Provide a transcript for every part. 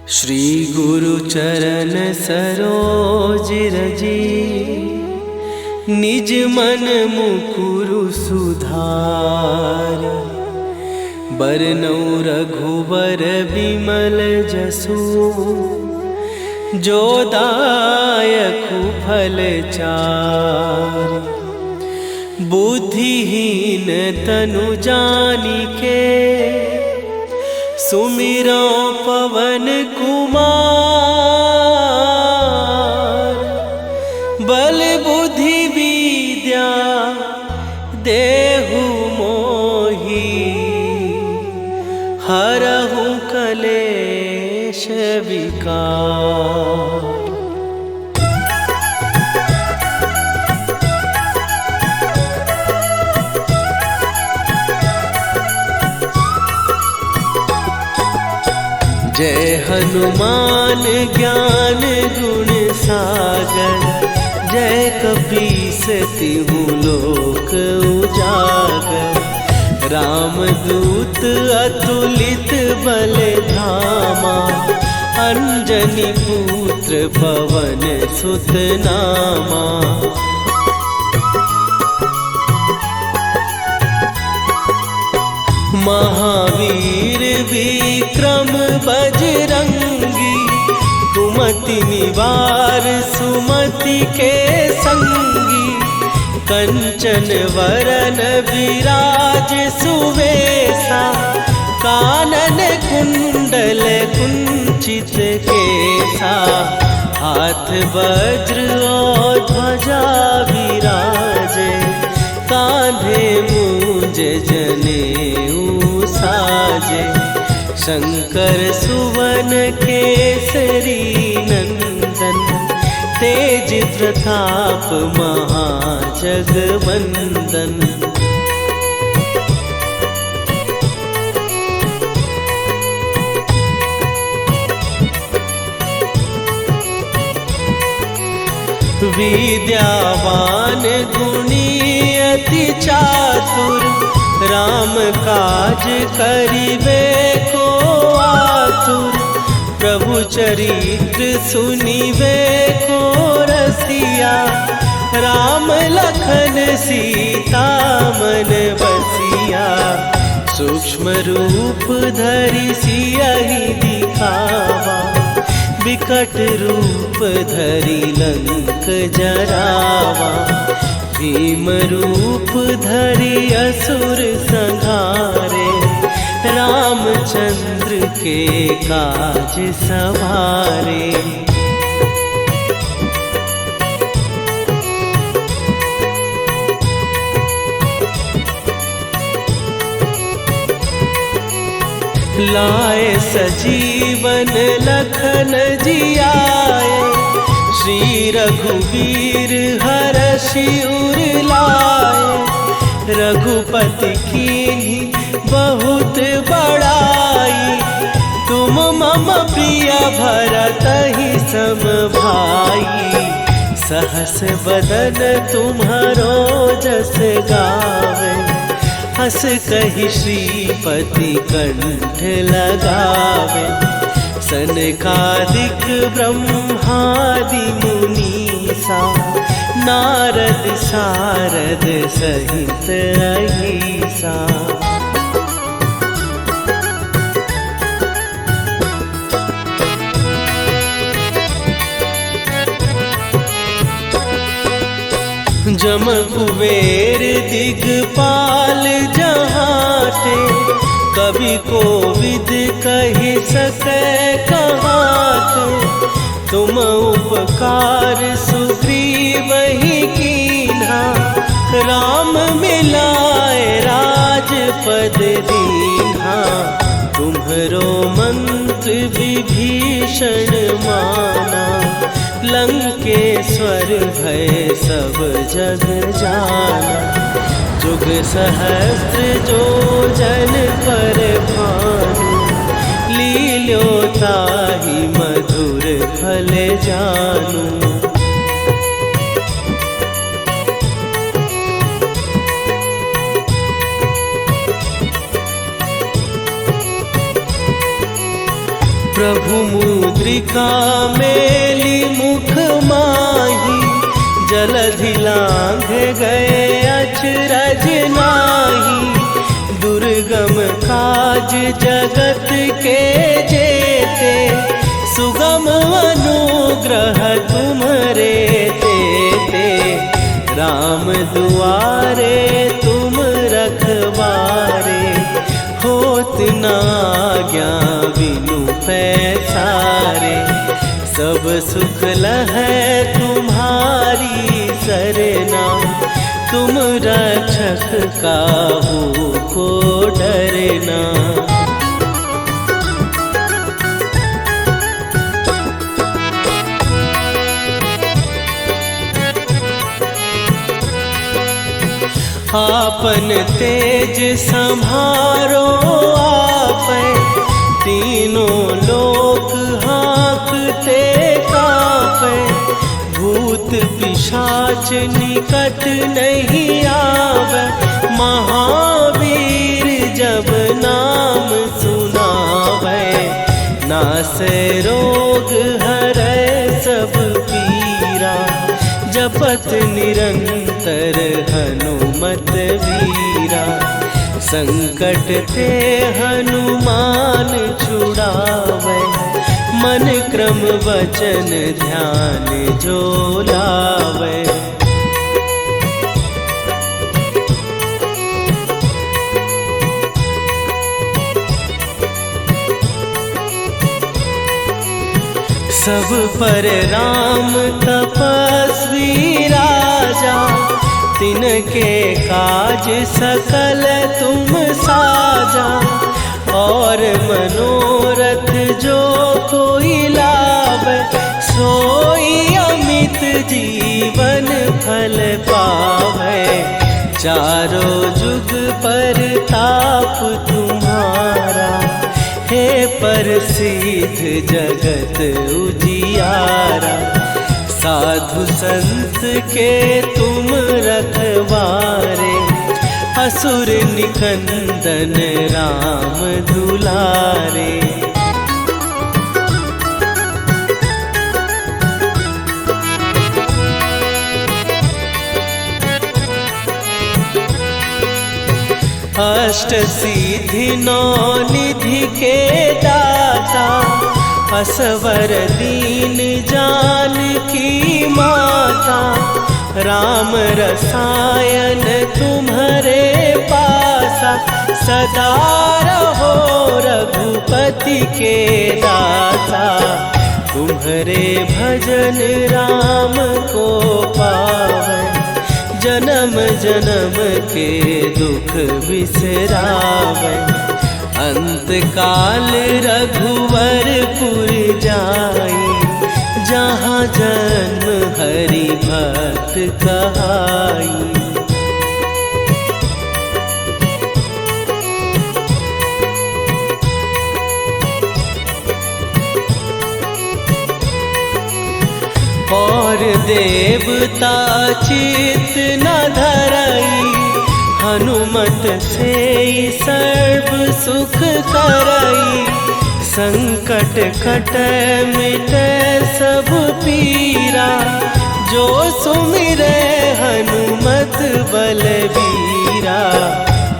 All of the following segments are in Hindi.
श्री गुरु चरण सरोज रजी, निज मन मुकुरु सुधार। बरनौ रघुबर बिमल जसु, जो दायकु फल चार। बुद्धिहीन तनु जानिके, सुमिरो पवन कुमार। बल बुद्धि विद्या देहु मोहि, हरहु कलेश विकार। जय हनुमान ज्ञान गुण सागर, जय कपीस तिहु लोक उजागर। रामदूत अतुलित बल धामा, अंजनी पुत्र पवन सुत नामा। महावीर विक्रम बजरंगी, कुमति निवार सुमति के संगी। कंचन वरन विराज सुवेशा, कानन कुंडल कुंचित केसा। हाथ वज्र और ध्वजा विराजे, कांधे मूंज जनेऊ साजे। शंकर सुवन केसरी नंदन, तेज प्रताप महाजगवंदन। विद्यावान गुणी अति चातुर, राम काज करिबे को आतुर। प्रभु चरित्र सुनिबे को रसिया, राम लखन सीता मन बसिया। सूक्ष्म रूप धरि सियहि दिखावा, विकट रूप धरि लंक जरावा। भीम रूप धरि असुर संहारे, रामचंद्र के काज सवारे। लाए सजीवन लखन जियाए, श्री रघुवीर हरषि उर लाए। रघुपति कीन्ही बहुत बड़ाई, तुम मम प्रिय भरतहि सम भाई। सहस बदन तुम्हारो जस गावे, हस कहि श्रीपति कंठ लगावे। सनकादिक ब्रह्मादि मुनीसा, नारद सारद सहित अहिसा। जम कुबेर दिगपाल जहाते, कवि कोविद कहि सकै कहाते। तुम उपकार सुग्रीवहि कीन्हा, राम मिलाए राजपद दीन्हा। तुम्हरो मंत्र विभीषण माना, लंकेश्वर भय सब जग जाना। जुग सहस्त्र जो जन पर भानु, लील्यो ताहि मधुर फल जानू। प्रभु मुद्रिका मेली मुख माही, जलधि लांघ गए अचरज नाही। दुर्गम काज जगत के जेते, सुगम अनुग्रह तुम्हरे तेते। राम दुआरे तुम रखवारे, होत न आज्ञा बिनु पैसारे। सब सुख लहै तुम्हारी सरना, तुम रक्षक काहू को डरना। आपन तेज संभारो आपै, तीनों लोक हाँकते कांपै। भूत पिशाच निकट नहीं आवे, महावीर जब नाम सुनावे। नासै रोग हरै सब पीरा, जपत निरंतर हनुमत वीरा। संकट ते हनुमान छुड़ावे, मन क्रम वचन ध्यान जो लावे। सब पर राम तपस्वी राजा, तिनके काज सकल तुम साजा। और मनोरथ जो कोई लावे, सोई अमित जीवन फल पावे। चारों जुग पर ताप तुम्हारा, हे प्रसिद्ध जगत उजियारा। साधु संत के तुम रखवारे, असुर निकंदन राम दुलारे। अष्ट सिद्धि नौ निधि के दाता, असवर दीन जानकी माता। राम रसायन तुम्हारे पासा, सदा रहो रघुपति के दासा। तुम्हारे भजन राम को पावै, जन्म जन्म के दुख बिसरावै। अंत काल रघुवरपुर जाई, जहाँ जन्म हरि भक्त कहाई। और देवता चित न धरई, हनुमत से सर्व सुख करई। संकट कटै मिटै सब पीरा, जो सुमिरै हनुमत बलबीरा।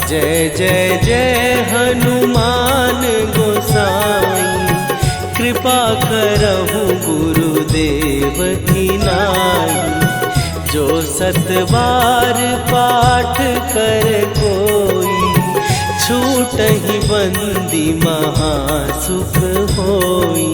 जय जय जय हनुमान गोसाई, कृपा करहु गुरुदेव की नाई। जो सत बार पाठ कर कोई, छूटहि बंदी महासुख होई।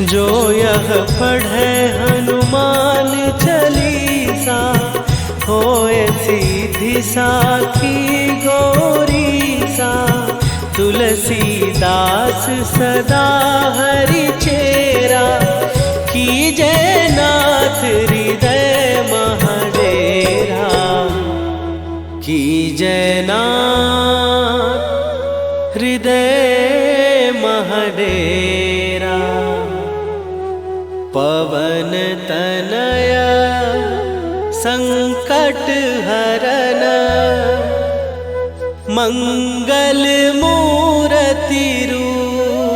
जो यह पढ़े हनुमान चालीसा, होए सीधी साखी गौरीसा। तुलसीदास सदा हरि चेरा, कीजय नाथ हृदय महडेरा। कीजय नाथ हृदय महडेरा। पवन तनय शरण मंगल मूर्ति रूप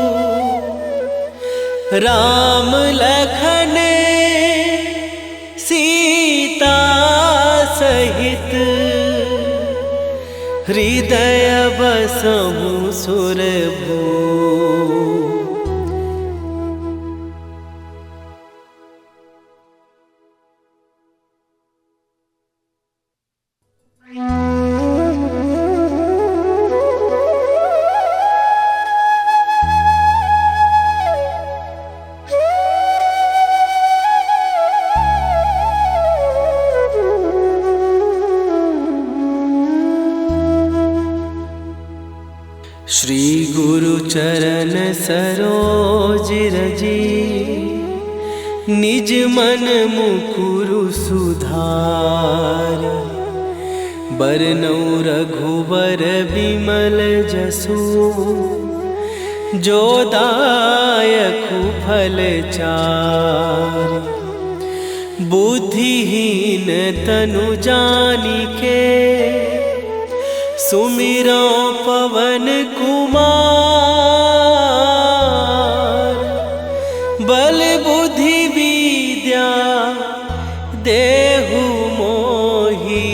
राम लखन सीता सहित हृदय बसहु सुरभू। श्री गुरु चरण सरोज रजी निज मन मुकुरु सुधार। बरनौ रघुबर बिमल जसु जो दायकु फल चार। बुद्धिहीन तनु जानिके सुमिरो पवन कुमार। बल बुद्धि विद्या देहु मोहि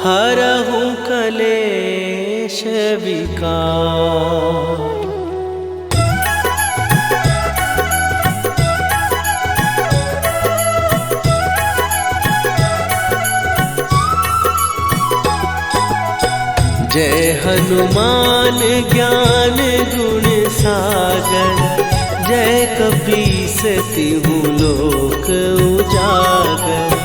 हरहु कलेश विकार। जय हनुमान ज्ञान गुण सागर। जय कपीस तिहु लोक उजागर।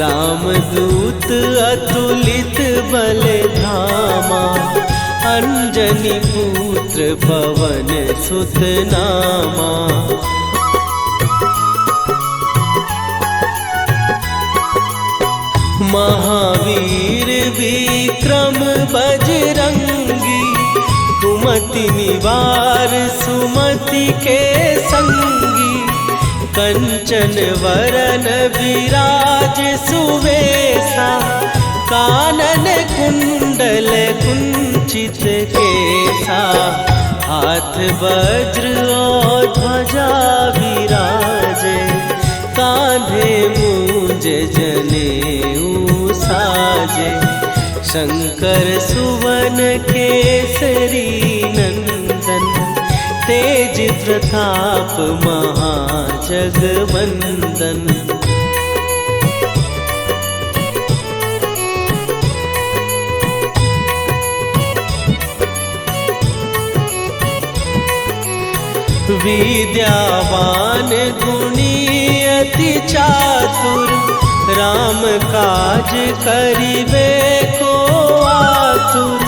रामदूत अतुलित बल धामा। अंजनी पुत्र पवन सुत नामा। महावीर विक्रम बजरंगी। कुमति निवार सुमति के संगी। कंचन वरन विराज सुवेशा। कानन कुंडल कुंचित केसा। हाथ वज्र और ध्वजा विराजे। कांधे मूंज जनेऊ साजे। शंकर सुवन केसरी नंदन। तेज प्रताप महाजगवंदन। विद्यावान गुणी अति चातुर। राम काज करिबे को आतुर।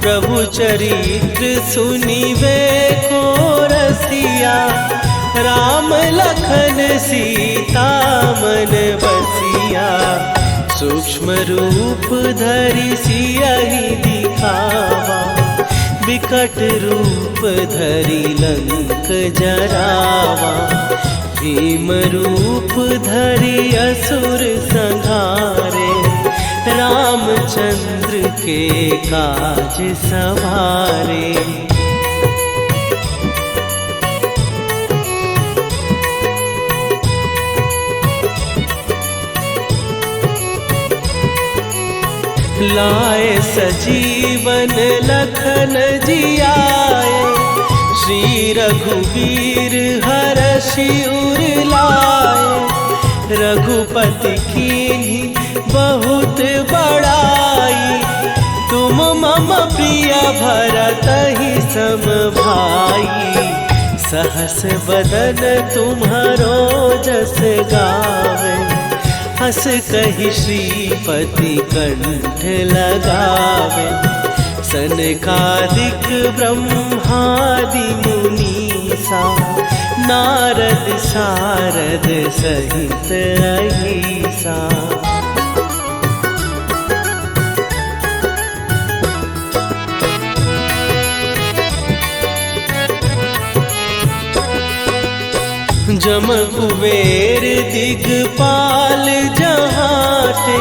प्रभु चरित्र सुनिबे को रसिया। राम लखन सीता मन बसिया। सूक्ष्म रूप धरि सियहि दिखावा। विकट रूप धरि लंक जरावा। भीम रूप धरि असुर संहारे। रामचंद्र के काज सवारे। लाए सजीवन लखन जियाए। श्री रघुवीर हरषि उर लाए। रघुपति कीन्ही बहुत बड़ाई। तुम मम प्रिय भरतहि सम भाई। सहस बदन तुम्हारो जस गावे। हस कहि श्रीपति कंठ लगावे। सनकादिक ब्रह्मादि मुनीसा। नारद सारद सहित अहिसा। जम कुबेर दिगपाल जहाते,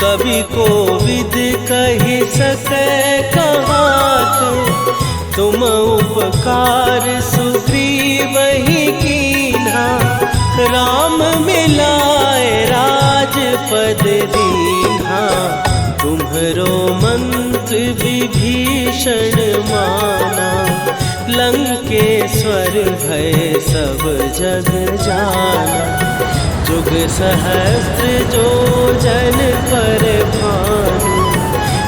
कवि कोविद कहि सकै कहाते। तुम उपकार सुग्रीव ही कीन्हा, राम मिलाए राजपद दीन्हा। तुम्हरो मंत्र विभीषण माना, लंकेश्वर भय सब जग जाना। जुग सहस्त्र जो जन पर भानु,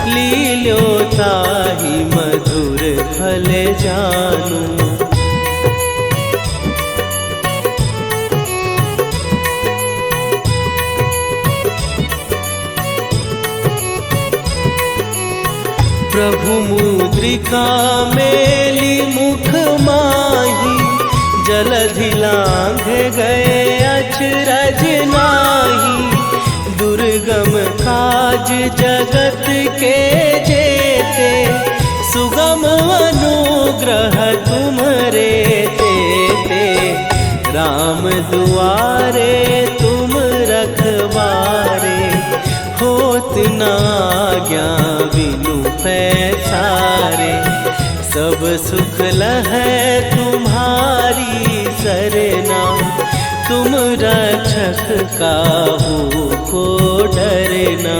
लील्यो ताहि मधुर फल जानू। प्रभु मुद्रिका मेली मुख माही, जलधि लांघ गए अचरज नाही। दुर्गम काज जगत के जेते, सुगम अनुग्रह तुम्हरे तेते। राम दुआरे तुम रखवारे, होत न आज्ञा बिनु पैसारे। सब सुख लहै तुम्हारी सरना, तुम रक्षक काहू को डरना।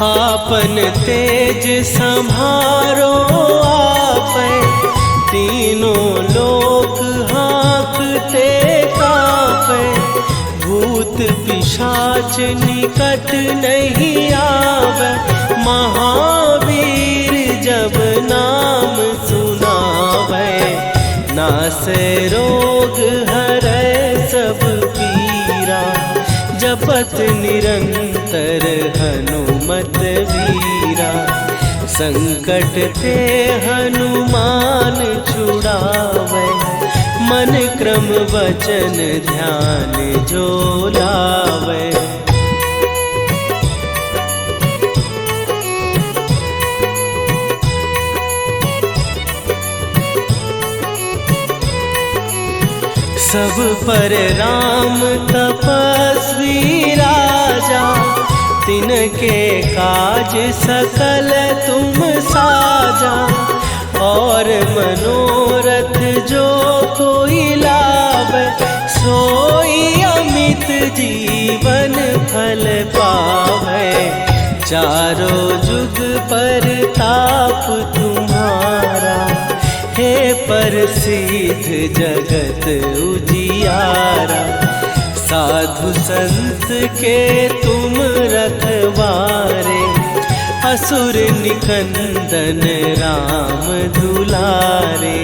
आपन तेज सम्हारो आपै, तीनों लोक हाँकते कांपै। भूत पिशाच निकट नहीं आवे, महावीर जब नाम सुनावे। नासै रोग हरै सब पीरा, जपत निरंतर हनुमत वीरा। संकट ते हनुमान छुड़ावे, मन क्रम वचन ध्यान जो लावे। सब पर राम तपस्वी राजा, तिनके काज सकल तुम साजा। और मनोरथ जो कोई लावे, सोई अमित जीवन फल पावे। चारों जुग पर ताप तुम्हारा, हे प्रसिद्ध जगत उजियारा। साधु संत के तुम रखवारे, असुर निकंदन राम दुलारे।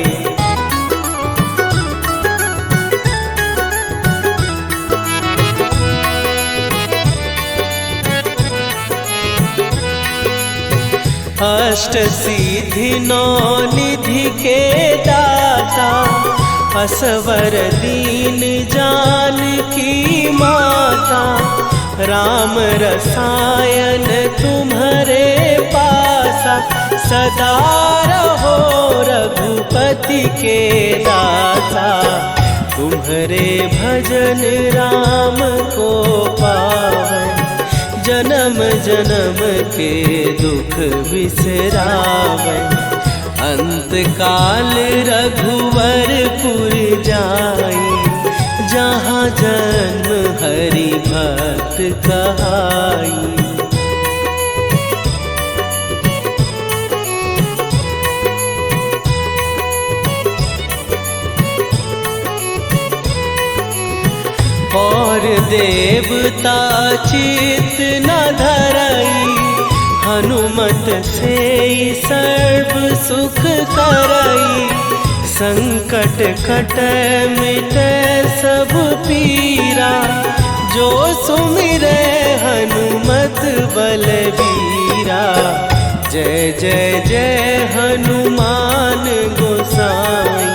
अष्ट सिद्धि नौ निधि के दाता, असवर दीन जानकी माता। राम रसायन तुम्हारे पासा, सदा रहो रघुपति के दासा। तुम्हारे भजन राम को पावै, जन्म जन्म के दुख बिसरावै। अंत काल रघुवरपुर जाई, जहाँ जन्म हरि भक्त कहाई। और देवता चित न धरई, हनुमत से सर्व सुख करई। संकट कटै मिटै सब पीरा, जो सुमिरै हनुमत बलबीरा। जय जय जय हनुमान गोसाई,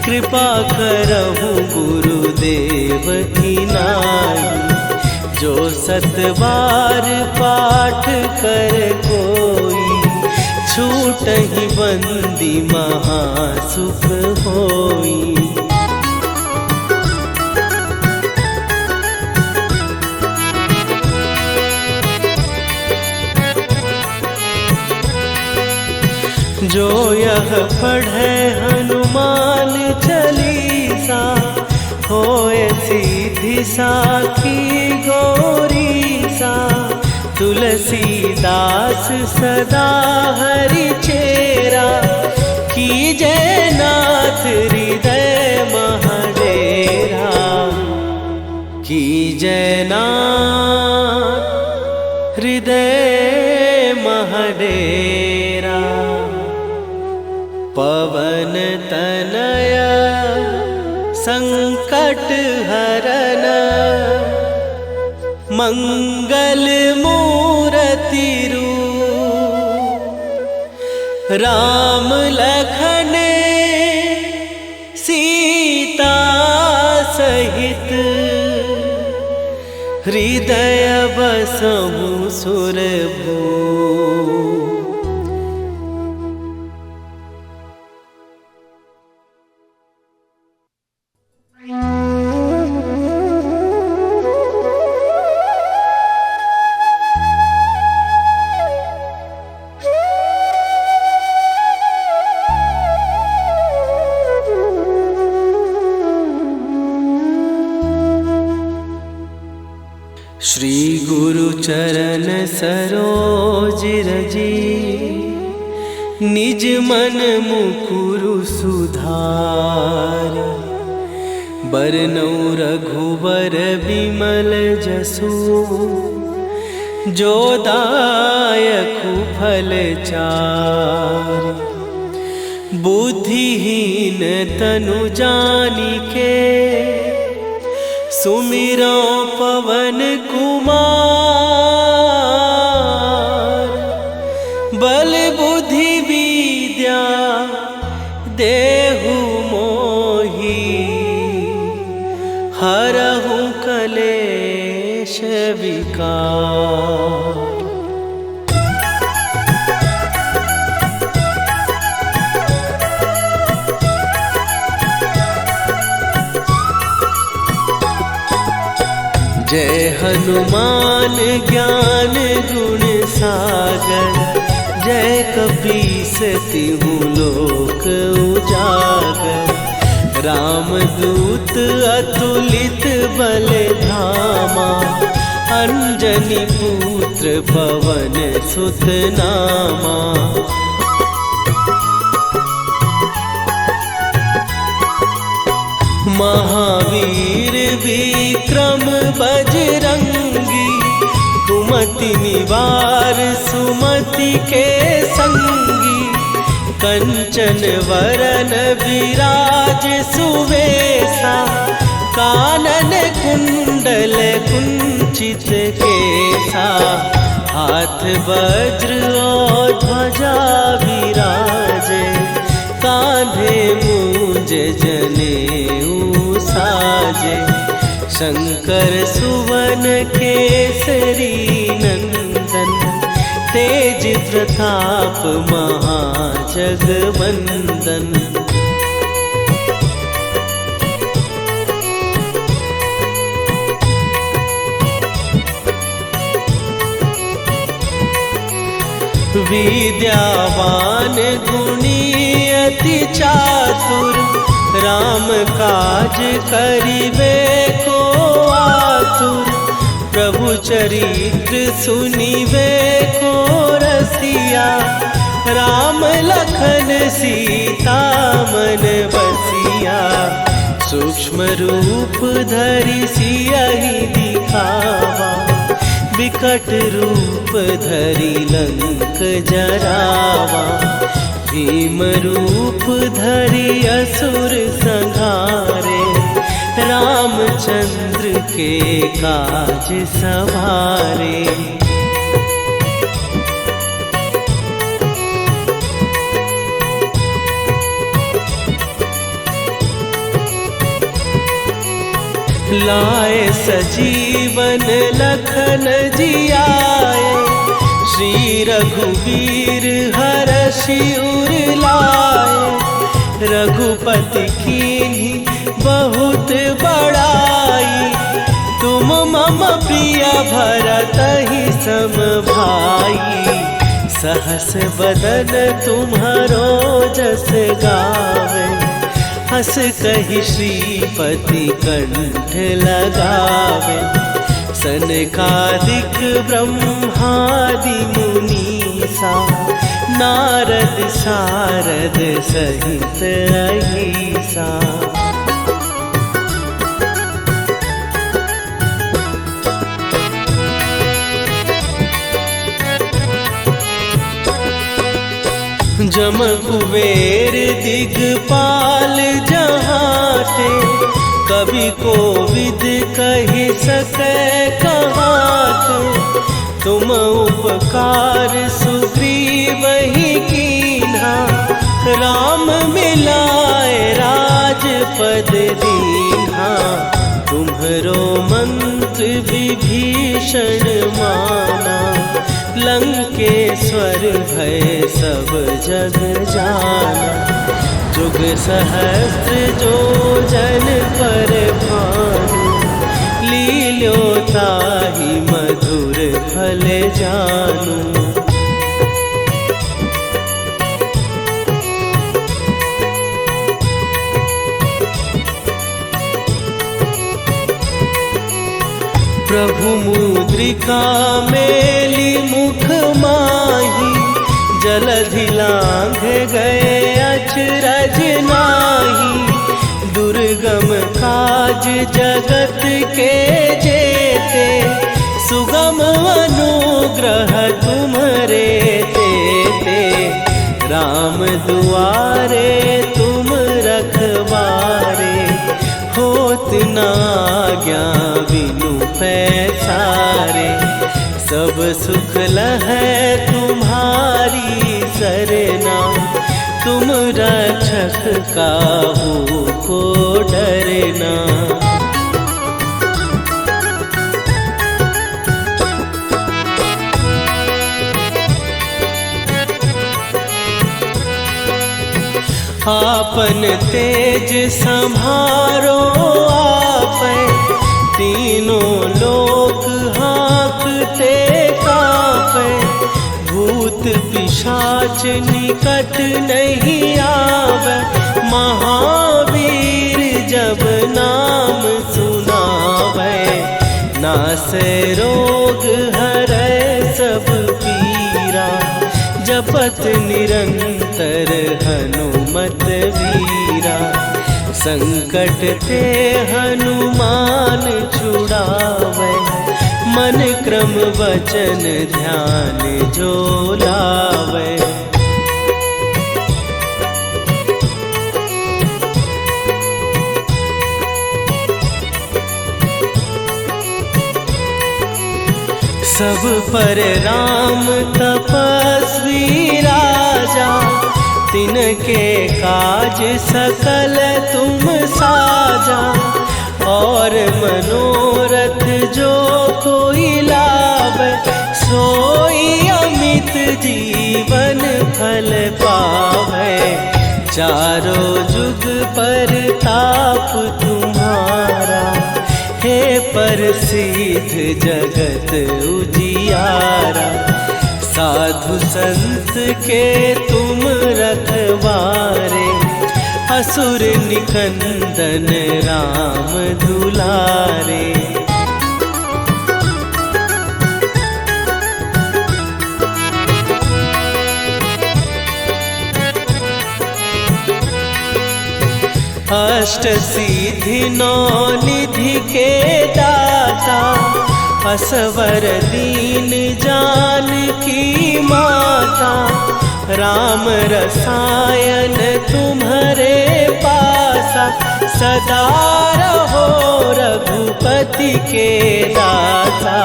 कृपा करहु गुरुदेव की नाई। जो सतबार पाठ कर कोई, छूटहि बंदी महासुख होई। जो यह पढ़े हनुमान चालीसा, होए सीधी साखी गौरीसा। तुलसीदास सदा हरि चेरा, कीजय नाथ हृदय महडेरा। कीजय नाथ हृदय महडेरा। पवन तनया संकट हरन, मंगल मूर्ति रूप। राम लखन सीता सहित, हृदय बसहु सुरभूप। श्री गुरु चरण सरोज रजी, निज मन मुकुरु सुधार। बरनउँ रघुबर बिमल जसु, जो दायकु फल चार। बुद्धिहीन तनु जानिके, सुमिरो पवन कुमार। बल बुद्धि विद्या देहु मोहि, हरहु कलेश विकार। जय हनुमान ज्ञान गुण सागर, जय कपीस तिहु लोक उजागर। रामदूत अतुलित बल धामा, अंजनी पुत्र पवन सुत नामा। महावीर विक्रम बजरंगी, कुमति निवार सुमति के संगी। कंचन वरन विराज सुवेशा, कानन कुंडल कुंचित केसा। हाथ वज्र और ध्वजा विराजे, कांधे मूंज जनेऊ साजे। शंकर सुवन केसरी नंदन, तेज प्रताप महाजगवंदन। विद्यावान गुणी अति चातुर, राम काज करिबे को आतुर। प्रभु चरित्र सुनिबे को रसिया, राम लखन सीता मन बसिया। सूक्ष्म रूप धरि सियहि दिखावा, विकट रूप धरि लंक जरावा। भीम रूप धरि असुर संहारे, रामचंद्र के काज सवारे। लाए सजीवन लखन जियाए, श्री रघुवीर हरषि उर लाए। रघुपति कीन्ही बहुत बड़ाई, तुम मम प्रिय भरतहि सम भाई। सहस बदन तुम्हारो जस गावे, हस कहि श्रीपति कंठ लगावे। सनकादिक ब्रह्मादि मुनीसा, नारद सारद सहित अहिसा। जम कुबेर दिगपाल जहाते, कवि कोविद कहि सकै कहाते। तुम उपकार सुग्रीवहि कीन्हा, राम मिलाए राजपद दीन्हा। तुम्हरो मंत्र विभीषण माना, लंकेश्वर भय सब जग जाना। जुग सहस्त्र जो जन पर भानु, लील्यो ताहि मधुर फल जानू। प्रभु मुद्रिका मेली मुख माही, जलधि लांघ गए अचरज नाही। दुर्गम काज जगत के जेते, सुगम अनुग्रह तुम्हरे तेते। राम दुआरे तुम रखवारे, होत न आज्ञा बिनु पैसारे। सब सुख लहै तुम्हारी सरना, तुम रक्षक काहू को डरना। आपन तेज सम्हारो आपै, तीनों लोक हाँकते कांपै। भूत पिशाच निकट नहीं आवे, महावीर जब नाम सुनावे। नासै रोग हरै सब पीरा, जपत निरंतर हनुमत वीरा। संकट ते हनुमान छुड़ावे, मन क्रम वचन ध्यान जो लावे। सब पर राम तपस्वी राजा, तिनके काज सकल तुम साजा। और मनोरथ जो कोई लावे, सोई अमित जीवन फल पावे। चारों जुग पर ताप तुम्हारा, हे प्रसिद्ध जगत उजियारा। साधु संत के तुम रखवारे, असुर निकंदन राम दुलारे। अष्ट सिद्धि नौ निधि के दाता, असवर दीन जानकी माता। राम रसायन तुम्हारे पासा, सदा रहो रघुपति के दासा।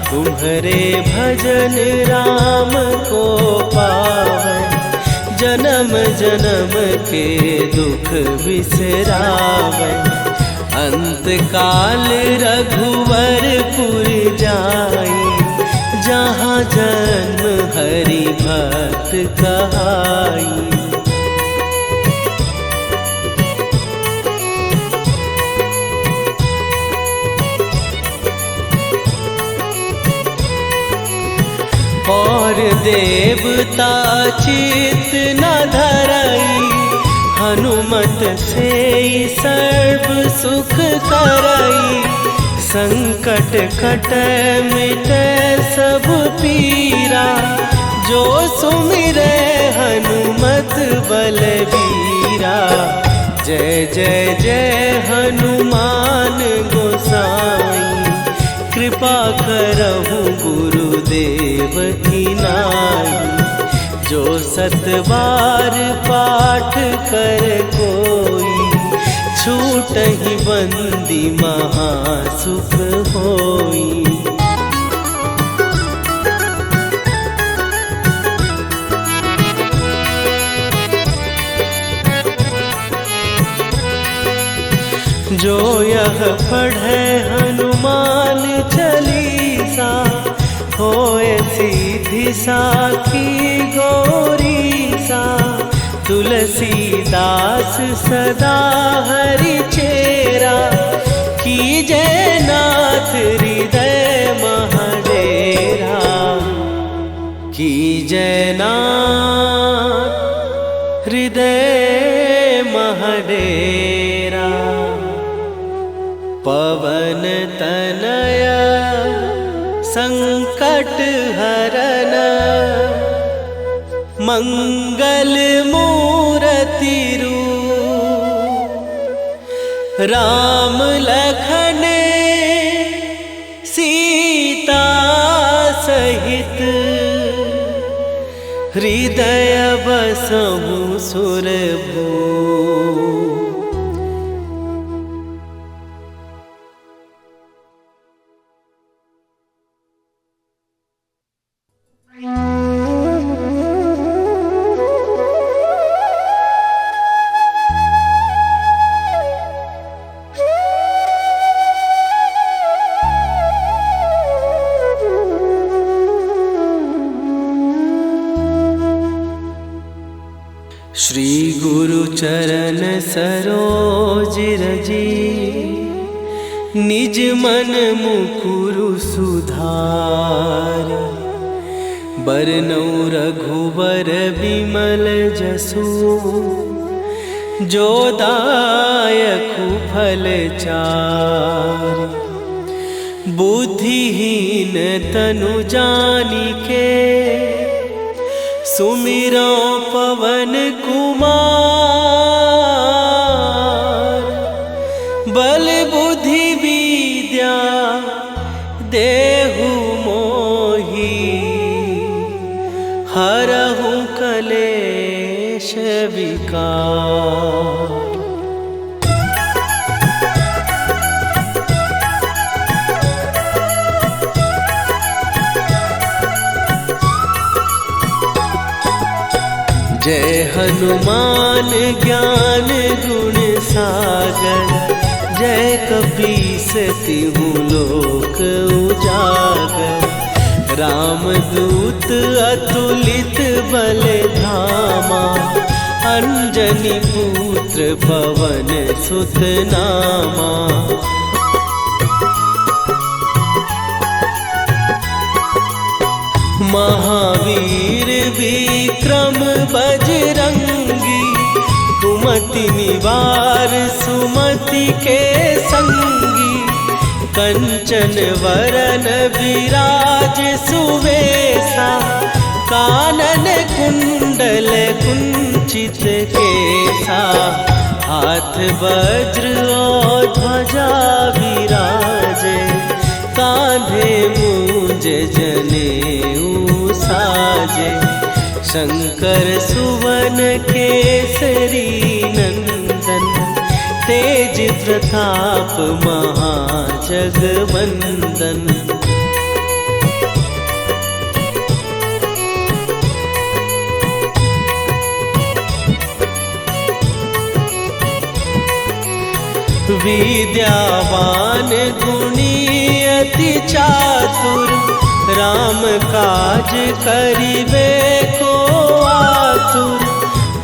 तुम्हारे भजन राम को पावे, जन्म जन्म के दुख बिसरावे। अंत काल रघुवरपुर जाई, जहाँ जन्म हरि भक्त कहाई। और देवता चित न धरई, हनुमत से सर्व सुख करई। संकट कट मिटे सब पीरा, जो सुमिरे हनुमत बलबीरा। जय जय जय हनुमान गोसाई, कृपा करहु गुरुदेव की नाई। जो सत बार पाठ कर कोई, छूटहि बंदी महासुख होई। जो यह पढ़े हनुमान चालीसा, होए सीधी साखी गौरीसा। तुलसीदास सदा हरि चेरा, कीजय नाथ हृदय महडेरा। कीजय नाथ हृदय महडेरा। पवन तनय संकट हरन, मंगल मूरति रूप। राम लखन सीता सहित, हृदय बसहु सुरभूप। श्री गुरु चरण सरोज रजी, निज मन मुकुरु सुधार। बरनउँ रघुवर बिमल जसु, जो दायकु फल चारि। बुद्धिहीन तनु जानिके, सुमिरो पवन कुमार। बल बुद्धि विद्या देहु मोहि, हरहु कलेश विकार। जय हनुमान ज्ञान गुण सागर, जय कपीस तिहु लोक उजागर। रामदूत अतुलित बल धामा, अंजनी पुत्र पवन सुत नामा। महावीर विक्रम बजरंगी, कुमति निवार सुमति के संगी। कंचन वरन विराज सुवेशा, कानन कुंडल कुंचित केसा। हाथ वज्र और ध्वजा विराजे, कांधे मूंज जनेऊ साजे। शंकर सुवन केसरी नंदन, तेज प्रताप महाजगवंदन। विद्यावान गुणी अति चातुर, राम काज करिबे को आतुर।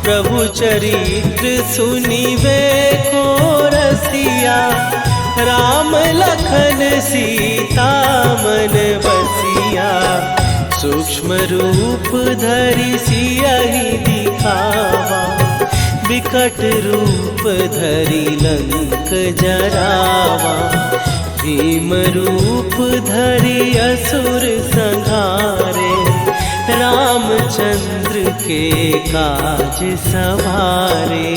प्रभु चरित्र सुनिबे को रसिया, राम लखन सीता मन बसिया। सूक्ष्म रूप धरि सियहि दिखावा, विकट रूप धरि लंक जरावा। भीम रूप धरि असुर संहारे, रामचंद्र के काज सवारे।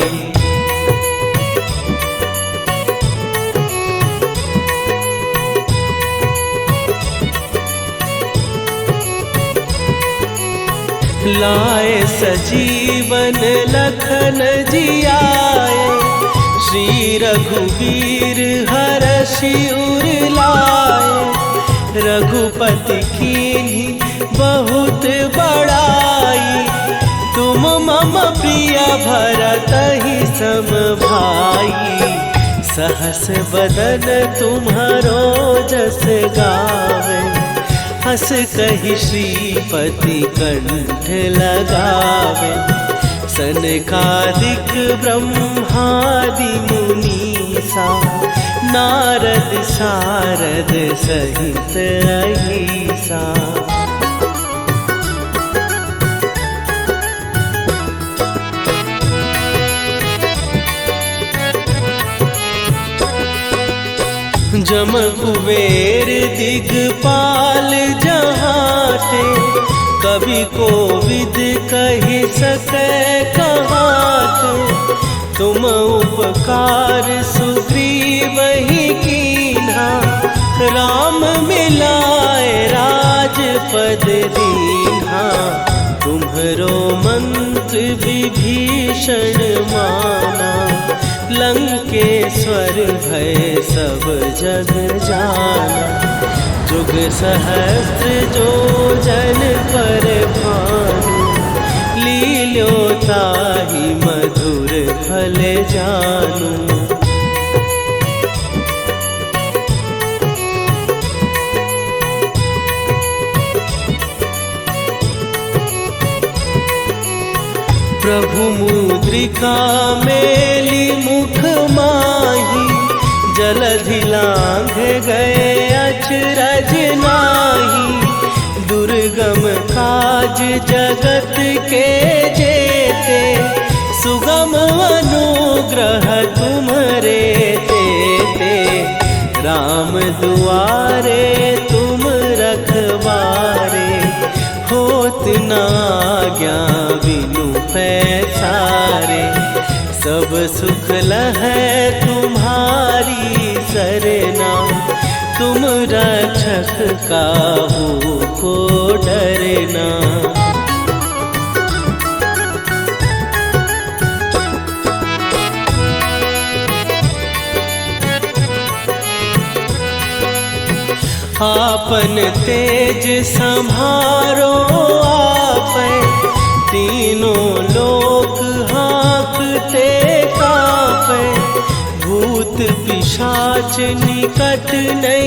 लाए सजीवन लखन जियाए, श्री रघुवीर हरषि उर लाए। रघुपति कीन्ही बहुत बड़ाई, तुम मम प्रिय भरतहि सम भाई। सहस बदन तुम्हारो जस गावे, हस कहि श्रीपति कंठ लगावे। सनकादिक ब्रह्मादि मुनीसा, नारद सारद सहित अहिसा। जम कुबेर दिगपाल जहाते, कवि कोविद कहि सकै कहाते। तुम उपकार सुग्रीवहि कीन्हा, राम मिलाए राजपद दीन्हा। तुम्हरो मंत्र विभीषण माना, लंकेश्वर भय सब जग जाना। जुग सहस्त्र जो जन पर भानु, लील्यो ताहि मधुर फल जानू। प्रभु मुद्रिका मेली मुख माही, जलधि लांघ गए अचरज नाही। दुर्गम काज जगत के जेते, सुगम अनुग्रह तुम्हरे तेते। राम दुआरे तुम रखवारे, होत न आज्ञा बिनु पैसारे। सब सुख लहै तुम्हारी सरना, तुम रक्षक काहू को डरना। आपन तेज संभारो आपै, तीनों लोक हाँकते कापै। भूत पिशाच निकट नहीं